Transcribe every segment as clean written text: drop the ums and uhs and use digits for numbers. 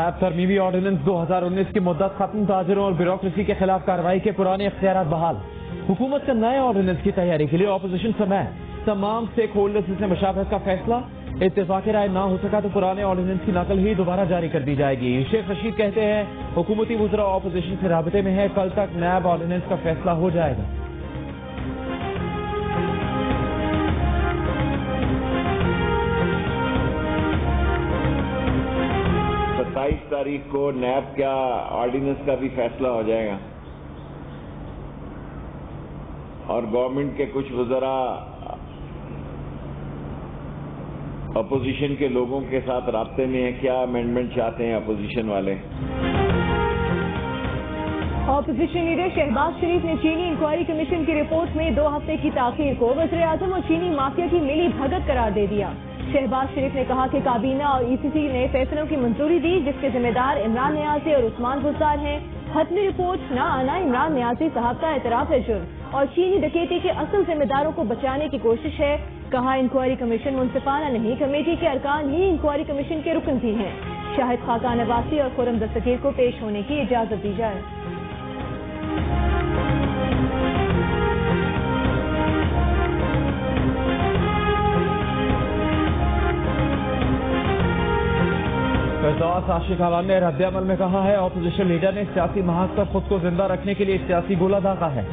नैब तरमीमी ordinance 2019 की मुद्दत खत्म, ताजरों और ब्यूरोक्रेसी के खिलाफ कार्रवाई के पुराने इख्तियारात बहाल। हुकूमत का नए ऑर्डिनेंस की तैयारी के लिए ऑपोजिशन समेत तमाम स्टेक होल्डर्स से मुशावरत का फैसला। इत्तेफाक राय ना हो सका तो पुराने ऑर्डिनेंस की नकल ही दोबारा जारी कर दी जाएगी। शेख रशीद कहते हैं हुकूमती वुज़रा ऑपोजिशन से राबते में है, कल तक नैब ऑर्डिनेंस का फैसला हो जाएगा। 27 तारीख को नैब का ऑर्डिनेंस का भी फैसला हो जाएगा और गवर्नमेंट के कुछ वज़रा अपोजिशन के लोगों के साथ राब्ते में है, क्या अमेंडमेंट चाहते हैं अपोजिशन वाले। ऑपोजिशन लीडर शहबाज शरीफ ने चीनी इंक्वायरी कमीशन की रिपोर्ट में 2 हफ्ते की ताखीर को वज़ीर-ए-आज़म और चीनी माफिया की मिली भगत करार दे दिया। शहबाज शरीफ ने कहा कि काबीना और ईसीसी ने फैसलों की मंजूरी दी जिसके जिम्मेदार इमरान नियाज़ी और उस्मान गुज़ार हैं। हतमी रिपोर्ट न आना इमरान नियाज़ी साहब का एतराफ़ है जुर्म और चीनी डकैती के असल जिम्मेदारों को बचाने की कोशिश है। कहा इंक्वायरी कमीशन मुनसिफाना नहीं, कमेटी के अरकान ही इंक्वायरी कमीशन के रुकन भी हैं। शाहिद खाकान अब्बासी और खुर्रम दस्तगीर को पेश होने की इजाजत दी जाए। आशिक अवान ने रद्द-ए-अमल में कहा है ऑपोजिशन लीडर ने सियासी महाज पर खुद को जिंदा रखने के लिए सियासी गोला दागा है।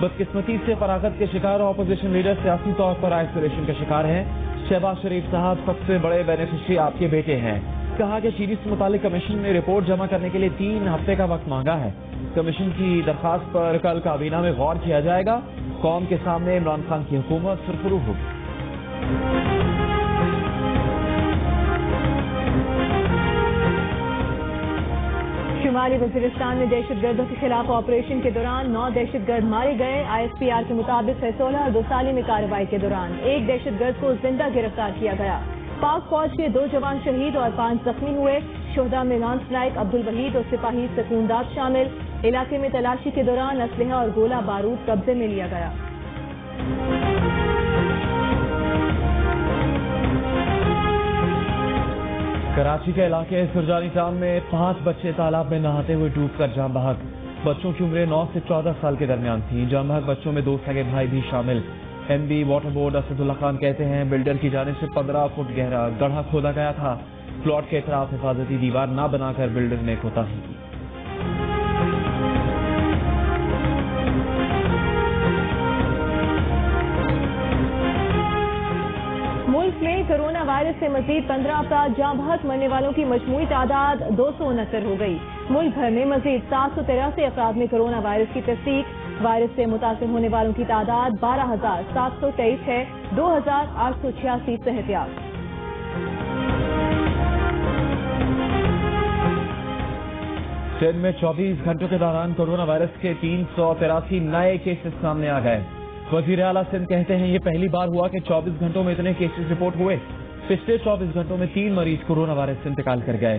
बदकिस्मती से फरागत के शिकार ऑपोजिशन लीडर सियासी तौर पर आइसोलेशन के शिकार हैं। शहबाज शरीफ साहब सबसे बड़े बेनिफिशरी आपके बेटे हैं। कहा कि चीनी से मुतालिक कमीशन ने रिपोर्ट जमा करने के लिए 3 हफ्ते का वक्त मांगा है। कमीशन की दरखास्त पर कल काबीना में गौर किया जाएगा। कौम के सामने इमरान खान की हुकूमत सुरखरू होगी। शुमाली वजीरिस्तान में दहशतगर्दों के खिलाफ ऑपरेशन के दौरान 9 दहशतगर्द मारे गए। ISPR के मुताबिक फैसला और 2 साली में कार्रवाई के दौरान 1 दहशतगर्द को जिंदा गिरफ्तार किया गया। पाक फौज के 2 जवान शहीद और 5 जख्मी हुए। शोहदा में लांस नायक अब्दुल वहीद और सिपाही सकूनदाद शामिल। इलाके में तलाशी के दौरान असलहा और गोला बारूद कब्जे में लिया गया। कराची के इलाके सुरजानी टाउन में 5 बच्चे तालाब में नहाते हुए डूबकर जान बहक। बच्चों की उम्रें 9 से 14 साल के दरमियान थी। जान बहक बच्चों में 2 सगे भाई भी शामिल। MB water board Asadullah Khan कहते हैं बिल्डर की जानिब से 15 फुट गहरा गड्ढा खोदा गया था। प्लॉट के खिलाफ हिफाजती दीवार न बनाकर बिल्डर ने कोताही की। मुल्क में कोरोना वायरस से मजीद 15 अफराद जाँ बहक, मरने वालों की मजमूई तादाद 269 हो गई। मुल्क भर में मजीद 783 अफराद में कोरोना वायरस की तस्दीक। वायरस से मुतासर होने वालों की तादाद 12,723 है। 2,886 सेहतियाब। सिंध में 24 घंटों के दौरान कोरोना वायरस के 383 नए केसेस सामने आ गए। वजीर आला सिंध कहते हैं ये पहली बार हुआ कि 24 घंटों में इतने केसेस रिपोर्ट हुए। पिछले 24 घंटों में 3 मरीज कोरोना वायरस से इंतकाल कर गए।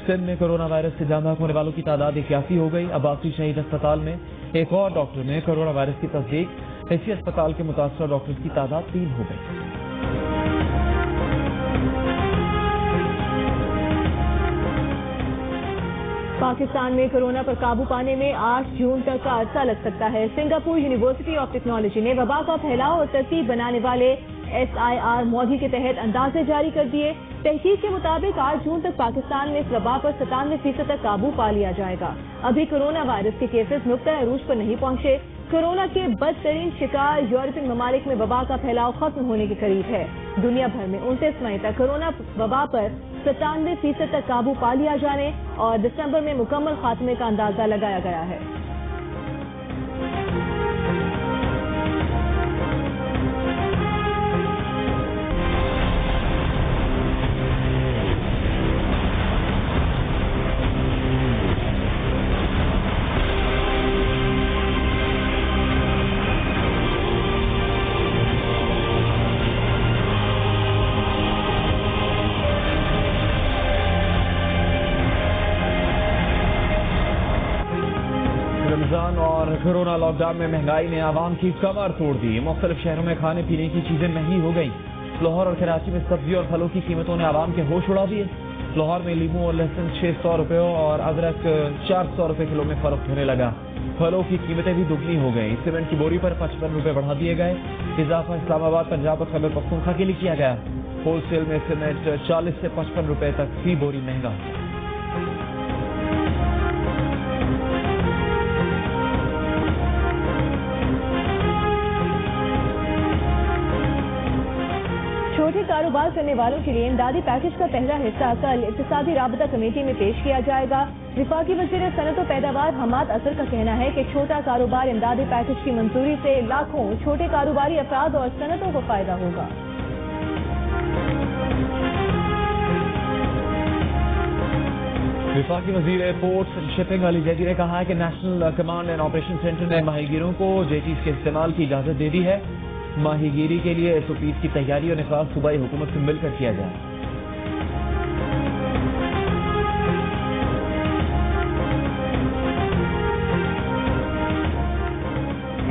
सिंध में कोरोना वायरस से जान बहक होने वालों की तादाद 81 हो गई। अब्बासी शहीद अस्पताल में एक और डॉक्टर ने कोरोना वायरस की तस्दीक। इसी अस्पताल के मुतासर डॉक्टर्स की तादाद 3 हो गई। पाकिस्तान में कोरोना पर काबू पाने में 8 जून तक का अरसा लग सकता है। सिंगापुर यूनिवर्सिटी ऑफ टेक्नोलॉजी ने वबा का फैलाव और तरतीब बनाने वाले SIR मॉडल के तहत अंदाजे जारी कर दिए। तहकीक के मुताबिक 8 जून तक पाकिस्तान में इस वबा पर 97% तक काबू पा लिया जाएगा। अभी कोरोना वायरस के केसेस नुक्ता अरूज पर नहीं पहुंचे। कोरोना के बदतरीन शिकार यूरोपियन ममालिक में वबा का फैलाव खत्म होने के करीब है। दुनिया भर में 29 मई तक कोरोना वबा पर 97% तक काबू पा लिया जाने और दिसंबर में मुकम्मल खात्मे का अंदाजा लगाया गया है। रमजान और कोरोना लॉकडाउन में महंगाई ने आवाम की कमर तोड़ दी। मुख्तलिफ शहरों में खाने पीने की चीजें महंगी हो गई। لاہور اور کراچی میں سبزی اور پھلوں کی قیمتوں نے عوام کے ہوش اڑا دیے. لاہور میں لیمو اور لہسن 600 روپے اور ادرک 400 روپے کلو میں فروخت ہونے لگا. پھلوں کی قیمتیں بھی دگنی ہو گئیں. سیمنٹ کی بوری پر 55 روپے بڑھا دیے گئے. اضافہ اسلام آباد پنجاب اور خیبر پختونخوا کے لیے کیا گیا. ہول سیل میں سیمنٹ 40 سے 55 روپے تک فی بوری مہنگا. چھوٹے کاروبار کرنے والوں کے لیے امدادی پیکج کا پہلا حصہ کل اقتصادی رابطہ کمیٹی میں پیش کیا جائے گا. وفاقی وزیر صنعت و پیداوار حماد اظہر کا کہنا ہے کہ چھوٹا کاروبار امدادی پیکج کی منظوری سے لاکھوں چھوٹے کاروباری افراد اور صنعتوں کو فائدہ ہوگا. وفاقی وزیر پورٹس اینڈ شپنگ علی زیدی نے کہا ہے کہ national command and operation centre نے ماہی گیروں کو جیٹیز کے استعمال کی اجازت دے دی ہے. ماہی گیری کے لیے SOPs کی تیاری اور نفاذ صوبائی حکومت سے مل کر کیا جائے.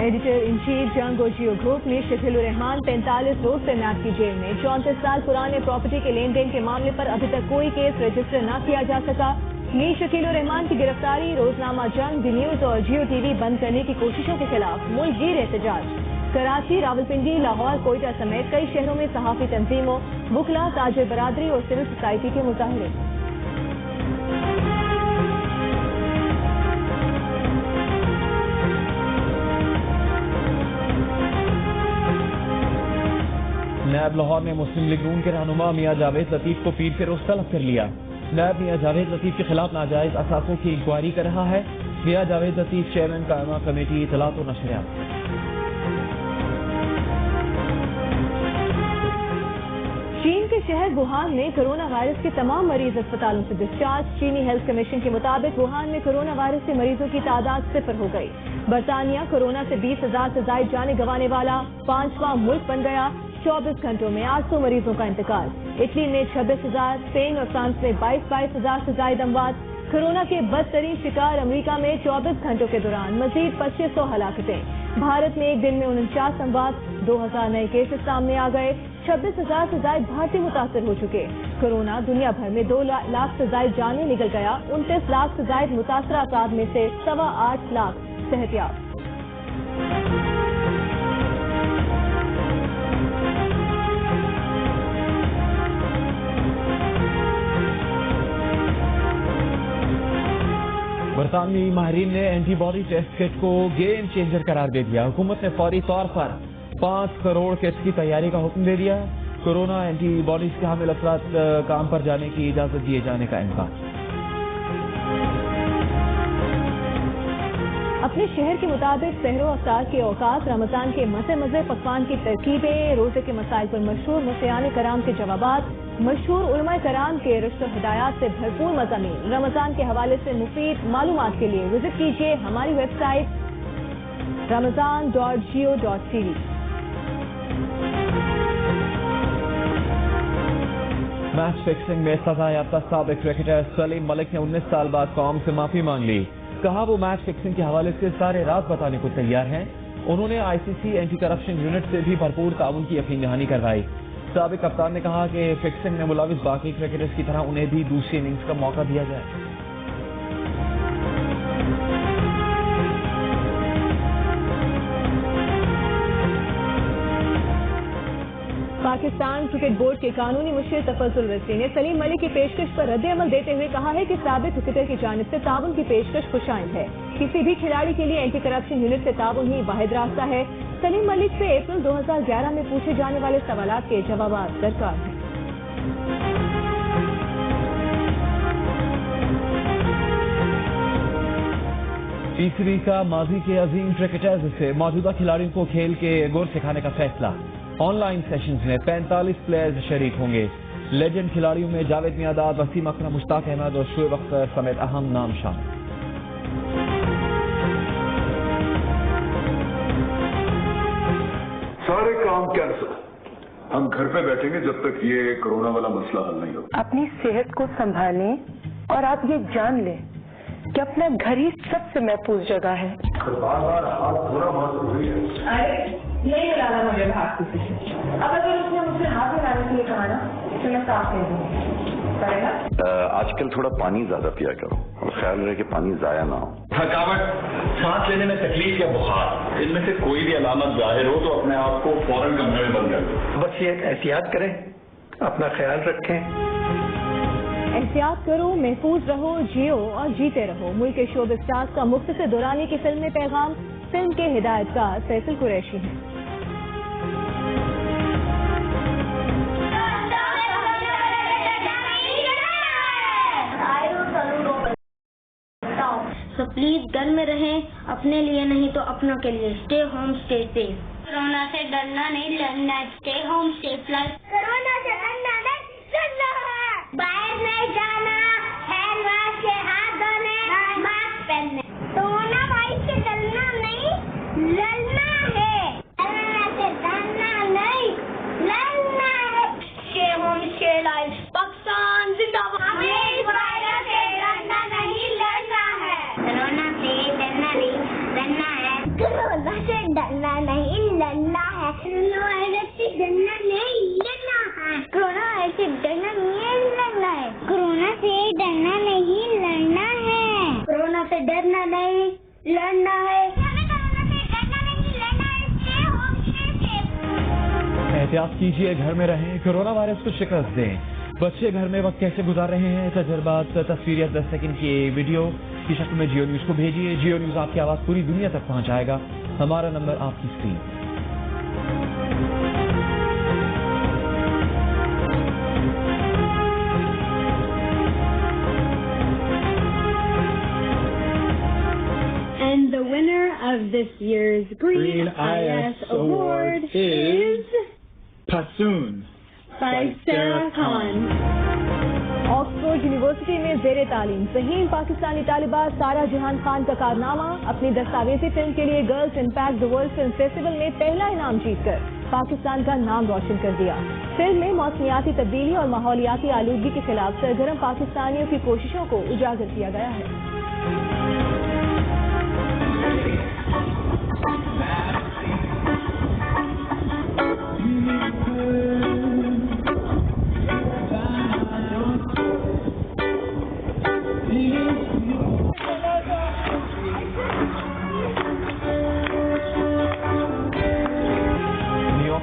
ایڈیٹر ان چیف جنگ اور جیو گروپ نے شکیل الرحمان 45 روز سے نیب کی جیل میں. 34 سال پرانے پراپرٹی کے لین دین کے معاملے پر ابھی تک کوئی کیس رجسٹر نہ کیا جا سکا. میر شکیل الرحمان کی گرفتاری روزنامہ جنگ، دی نیوز اور جیو ٹی وی بند کرنے کی کوششوں کے خلاف ملک گیر احتجاج. کراچی، راولپنڈی، لاہور، کوئٹہ سمیت کئی شہروں میں صحافی تنظیموں، وکلا، تاجر برادری اور سول سوسائٹی کے مظاہرے. نیب لاہور نے مسلم لیگ نون کے رہنما میاں جاوید لطیف کو پیر کے روز طلب کر لیا. نیب میاں جاوید لطیف کے خلاف ناجائز اثاثوں کی انکوائری کر رہا ہے. میاں جاوید لطیف چیئرمین قائمہ کمیٹی اطلاعات و نشریات. چین کے شہر ووہان میں کرونا وائرس کے تمام مریض اسپتالوں سے ڈسچارج. چینی ہیلتھ کمیشن کے مطابق ووہان میں کرونا وائرس سے مریضوں کی تعداد 0 ہو گئی. برطانیہ کورونا سے 20,000 سے زائد جانیں گنوانے والا 5واں ملک بن گیا. 24 گھنٹوں میں 800 مریضوں کا انتقال. اٹلی میں 26,000، اسپین اور فرانس میں 22,000 سے زائد اموات. کورونا کے بدترین شکار امریکہ میں 24 گھنٹوں کے دوران مزید 2500 ہلاکتیں. بھارت میں ایک دن میں 49 اموات، 2000 نئے کیسز سامنے آ گئے. 26,000 سے زائد بھارتی متاثر ہو چکے. کورونا دنیا بھر میں 2 لاکھ سے زائد جانیں نکل گیا. 29 لاکھ سے زائد متاثرہ افراد میں سے 8.25 لاکھ صحتیاب. برطانوی ماہرین نے اینٹی باڈی ٹیسٹ کٹ کو گیم چینجر قرار دے دیا. حکومت نے فوری طور پر 5 کروڑ کٹس کی تیاری کا حکم دے دیا. کورونا اینٹی باڈیز کے حامل افراد کام پر جانے کی اجازت دیے جانے کا امکان. اپنے شہر کے مطابق سحر و افطار کے اوقات، رمضان کے مزے پکوان کی ترکیبیں، روزے کے مسائل پر مشہور مفتیان کرام کے جوابات، مشہور علماء کرام کے رشد و ہدایات سے بھرپور مضامین. رمضان کے حوالے سے مفید معلومات کے لیے وزٹ کیجیے ہماری web site ramadan.geo.tv. Match fixing میں سزا یافتہ سابق کرکٹر سلیم ملک نے 19 سال بعد قوم سے معافی مانگ لی. کہا وہ میچ فکسنگ کے حوالے سے سارے راز بتانے کو تیار ہیں. انہوں نے ICC اینٹی کرپشن یونٹ سے بھی بھرپور تعاون کی یقین دہانی کروائی. سابق کپتان نے کہا کہ فکسنگ میں ملوث باقی کرکٹرز کی طرح انہیں بھی دوسری اننگز کا موقع دیا جائے. پاکستان کرکٹ بورڈ کے قانونی مشیر تفضل رضوی نے سلیم ملک کی پیشکش پر رد عمل دیتے ہوئے کہا ہے کہ سابق کرکٹر کی جانب سے تعاون کی پیشکش خوشائند ہے. کسی بھی کھلاڑی کے لیے اینٹی کرپشن یونٹ سے تعاون ہی واحد راستہ ہے. سلیم ملک سے اپریل 2011 میں پوچھے جانے والے سوالات کے جوابات درکار ہیں. تیسری کا ماضی کے عظیم کرکٹرز سے موجودہ کھلاڑیوں کو کھیل کے گر سکھانے کا فیصلہ. آن لائن سیشنز میں 45 پلیئرز شریک ہوں گے. لیجنڈ کھلاڑیوں میں جاوید میاں، وسیم اکرم، مشتاق احمد اور شعیب اختر سمیت اہم نام شامل. سارے کام کینسل. ہم گھر پہ بیٹھیں گے جب تک یہ کورونا والا مسئلہ حل نہیں ہوگا. اپنی صحت کو سنبھالیں اور آپ یہ جان لیں کہ اپنا گھر ہی سب سے محفوظ جگہ ہے. بار بار ہاتھ دھونا بہت ضروری ہے. نہیں ملانا مجھے ہاتھ کسی سے. اب اگر اس نے مجھ سے ہاتھ ये कहा ना कि मैं साफ कह दूंगी, पड़ेगा? आजकल थोड़ा पानी ज्यादा पिया करो और ख्याल रहे कि पानी जाया ना हो। थकावट, सांस लेने में तकलीफ या बुखार, इनमें से कोई भी अलामत जाहिर हो तो अपने आप को फौरन कमरे में बंद कर दो। बस ये एहतियात करें, अपना ख्याल रखें। एहतियात करो, महफूज रहो, जियो और जीते रहो। मुल्क के शोबिज़ स्टार्स का मुख्तसर दौरानी की फिल्म में पैगाम। फिल्म के हिदायतकार फैसल कुरैशी हैं। तो प्लीज घर में रहें, अपने लिए नहीं तो अपनों के लिए। Stay home, stay safe. Corona से डरना नहीं, लड़ना। Stay home, stay plus. Corona से डरना नहीं, लड़ना है। बाहर नहीं जाना, हैंड वॉश से हाथ धोने, मास्क पहनने। कोरोना वायरस से डरना नहीं, लड़ना है। कोरोना से डरना नहीं, लड़ना है। Stay home, stay life. Pakistan जिंदाबाद। हमें इस वायरस से डरना नहीं, लड़ना है। कोरोना से डरना नहीं, लड़ना है। कोरोना से डरना नहीं, लड़ना है। कोरोना वायरस से डरना नहीं, लड़ना है। कोरोना वायरस से डरना नहीं, लड़ना है। कोरोना से डरना नहीं, लड़ना है। कोरोना से डरना नहीं, लड़ना है। हमें कोरोना से डरना नहीं, लड़ना है। Stay home, stay safe. एहतियात कीजिए, घर में रहें, कोरोना वायरस को शिकस्त दें। बच्चे घर में वक्त कैसे गुजार रहे हैं, तजर्बात, तस्वीरें 10 सेकंड की वीडियो की शक्ल में जियो न्यूज़ को भेजिए। जियो न्यूज़ आपकी आवाज़ पूरी दुनिया तक पहुंचाएगा। हमारा नंबर आपकी screen. And the winner of this year's Green IS Award is Passoon by Sarah Khan. Oxford university में ज़ेरे तालीम फ़हीम पाकिस्तानी तालिबा सारा जहान खान का कारनामा। अपनी दस्तावेजी फिल्म के लिए girls impact the world film festival में पहला इनाम जीतकर पाकिस्तान का नाम रोशन कर दिया। फिल्म में मौसमियाती तब्दीली और माहौलियाती आलूदगी के खिलाफ सरगर्म पाकिस्तानियों की कोशिशों को उजागर किया गया है।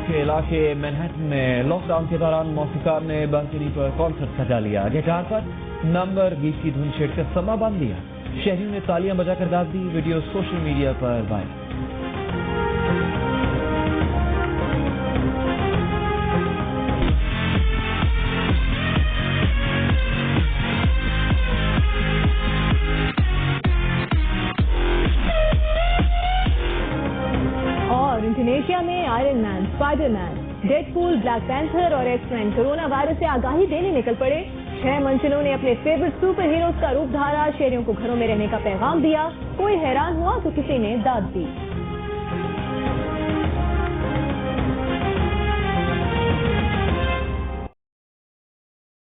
के इलाके मैनहट्टन में लॉकडाउन के दौरान मौसीकार ने बालकनी पर कॉन्सर्ट सजा लिया। गिटार पर नंबर 20 की धुन छेड़कर समा बांध दिया। शहरियों ने तालियां बजाकर दाद दी। वीडियो सोशल मीडिया पर वायरल। इंडोनेशिया में iron man, Spiderman, Deadpool, black panther और एक्समैन कोरोना वायरस से आगाही देने निकल पड़े। 6 मंजिलों ने अपने फेवरेट सुपर हीरोज का रूप धारा। शहरियों को घरों में रहने का पैगाम दिया। कोई हैरान हुआ तो किसी ने दाद दी।